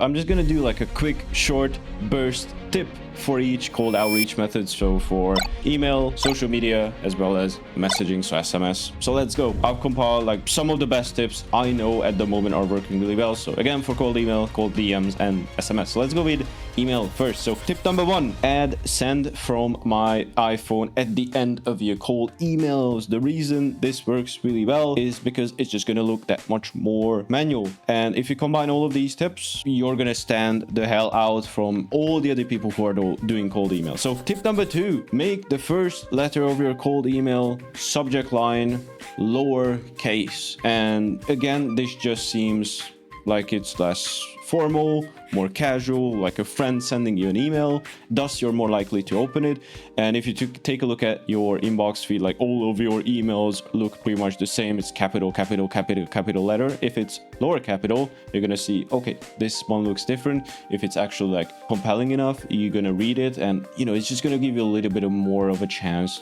I'm just gonna do like a quick short burst tip for each cold outreach method. So for email, social media, as well as messaging, so SMS. So let's go. I've compiled like some of the best tips I know at the moment are working really well. So again, for cold email, cold DMs, and SMS. So let's go with email first. So tip number 1, add send from my iPhone at the end of your cold emails. The reason this works really well is because it's just gonna look that much more manual. And if you combine all of these tips, you're gonna stand the hell out from all the other people who are doing cold email. So tip number 2, make the first letter of your cold email subject line lowercase. And again, this just seems like it's less formal, more casual, like a friend sending you an email. Thus, you're more likely to open it. And if you take a look at your inbox feed, like all of your emails look pretty much the same. It's capital, capital, capital, capital letter. If it's lower capital, you're gonna see, okay, this one looks different. If it's actually like compelling enough, you're gonna read it, and it's just gonna give you a little bit more of a chance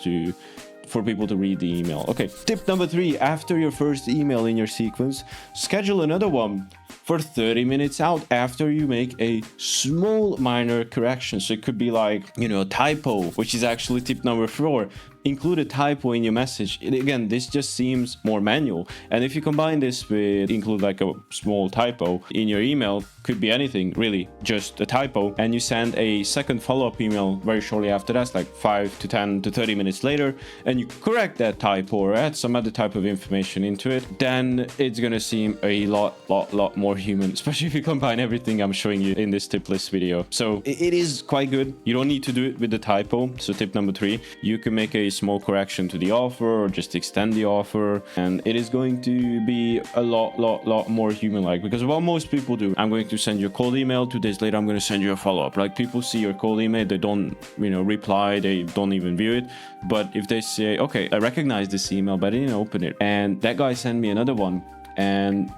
for people to read the email. Okay, tip number 3, after your first email in your sequence, schedule another one for 30 minutes out after you make a small minor correction. So it could be like, a typo, which is actually tip number 4. Include a typo in your message. Again, this just seems more manual. And if you combine this with include like a small typo in your email, could be anything really, just a typo, and you send a second follow-up email very shortly after that, like 5 to 10 to 30 minutes later, and you correct that typo or add some other type of information into it, then it's gonna seem a lot more human, especially if you combine everything I'm showing you in this tip list video. So it is quite good. You don't need to do it with the typo. So tip number 3, you can make a small correction to the offer or just extend the offer, and it is going to be a lot more human-like, because what most people do, I'm going to send you a cold email, 2 days later I'm going to send you a follow-up. Like, people see your cold email, they don't reply, they don't even view it. But if they say, okay, I recognize this email but I didn't open it, and that guy sent me another one, and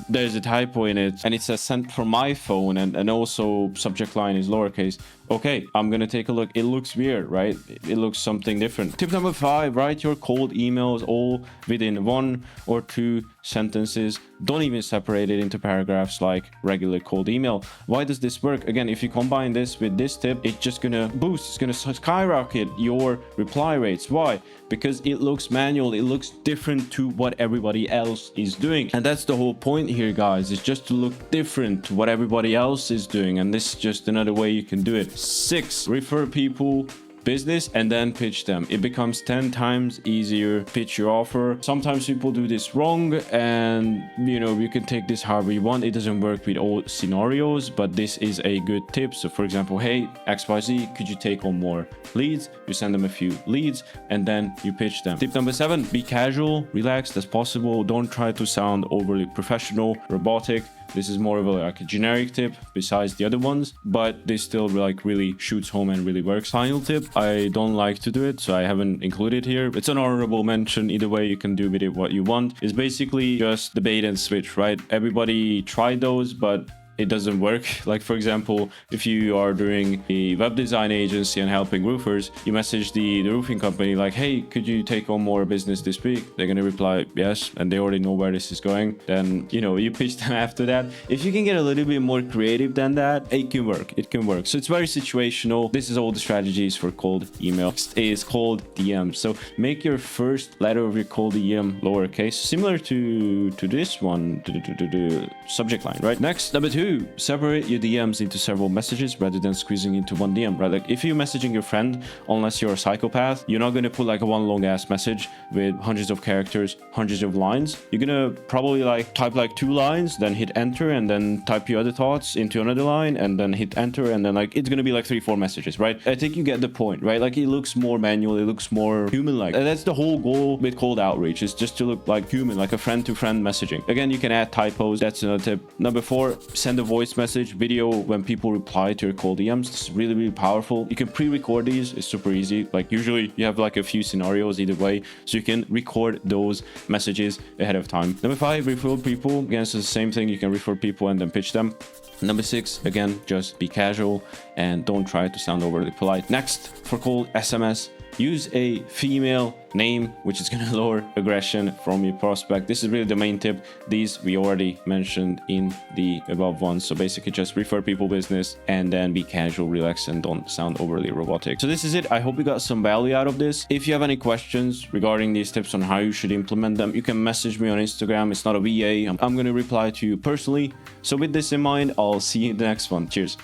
there's a typo in it, and it says sent from my phone, and also subject line is lowercase. Okay, I'm gonna take a look. It looks weird, right? It looks something different. Tip number 5, write your cold emails all within 1 or 2 sentences. Don't even separate it into paragraphs like regular cold email. Why does this work? Again, if you combine this with this tip, it's just gonna boost, it's gonna skyrocket your reply rates. Why? Because it looks manual, it looks different to what everybody else is doing. And that's the whole point here, guys, is just to look different to what everybody else is doing. And this is just another way you can do it. 6, refer people business and then pitch them. It becomes 10 times easier to pitch your offer. Sometimes people do this wrong, and you can take this however you want. It doesn't work with all scenarios, but this is a good tip. So for example, hey, XYZ, could you take on more leads? You send them a few leads and then you pitch them. Tip number 7, be casual, relaxed as possible. Don't try to sound overly professional, robotic. This is more of a generic tip besides the other ones, but this still really shoots home and really works. Final tip, I don't like to do it, so I haven't included here. It's an honorable mention. Either way, you can do with it what you want. It's basically just the bait and switch, right? Everybody tried those, but it doesn't work. Like, for example, if you are doing a web design agency and helping roofers, you message the roofing company like, hey, could you take on more business this week? They're gonna reply yes, and they already know where this is going. Then you pitch them after that. If you can get a little bit more creative than that, it can work. So it's very situational. This is all the strategies for cold email. Next is cold DM. So make your first letter of your cold DM lowercase, similar to this one, the subject line, right? Next, number 2, separate your DMs into several messages rather than squeezing into one DM, right? Like, if you're messaging your friend, unless you're a psychopath, you're not going to put like a one long ass message with hundreds of characters, hundreds of lines. You're going to probably type 2 lines, then hit enter, and then type your other thoughts into another line, and then hit enter, and then it's going to be 3-4 messages, right? I think you get the point, right? Like, it looks more manual, it looks more human-like. And that's the whole goal with cold outreach, is just to look like human, like a friend-to-friend messaging. Again, you can add typos. That's another tip. Number 4, send a voice message, video when people reply to your cold DMs. This is really powerful. You can pre-record these. It's super easy. Like, usually you have a few scenarios either way, so you can record those messages ahead of time. Number 5, refer people. Again, it's the same thing. You can refer people and then pitch them. Number 6, again, just be casual and don't try to sound overly polite. Next, for cold SMS, use a female name, which is going to lower aggression from your prospect. This is really the main tip. These we already mentioned in the above ones. So basically just refer people business and then be casual, relaxed, and don't sound overly robotic. So this is it. I hope you got some value out of this. If you have any questions regarding these tips on how you should implement them, you can message me on Instagram. It's not a VA. I'm going to reply to you personally. So with this in mind, I'll see you in the next one. Cheers.